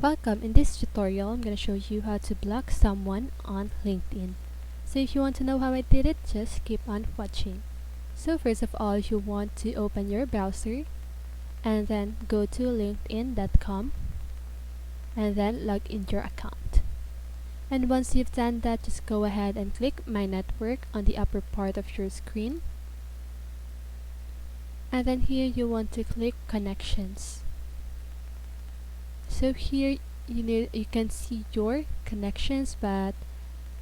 Welcome. In this tutorial, I'm going to show you how to block someone on LinkedIn. So if you want to know how I did it, just keep on watching. So first of all, you want to open your browser and then go to linkedin.com and then log into your account. And once you've done that, just go ahead and click My Network on the upper part of your screen. And then here you want to click Connections. So here you can see your connections, but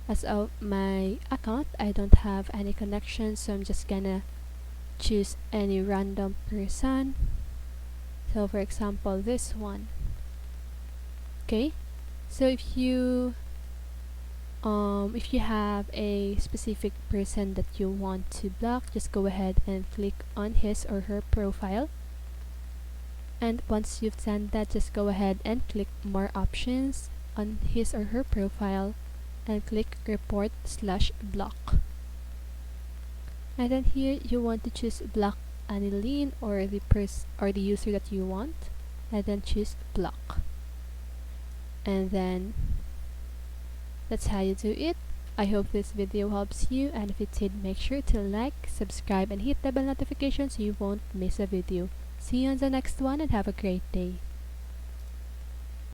as of my account I don't have any connections, so I'm just gonna choose any random person. So for example, this one. Okay, so if you have a specific person that you want to block, just go ahead and click on his or her profile. And once you've done that, just go ahead and click More Options on his or her profile and click Report/block. And then here you want to choose Block Annalyn or the user that you want, and then choose Block. And then that's how you do it. I hope this video helps you, and if it did, make sure to like, subscribe, and hit the bell notification so you won't miss a video. See you on the next one and have a great day.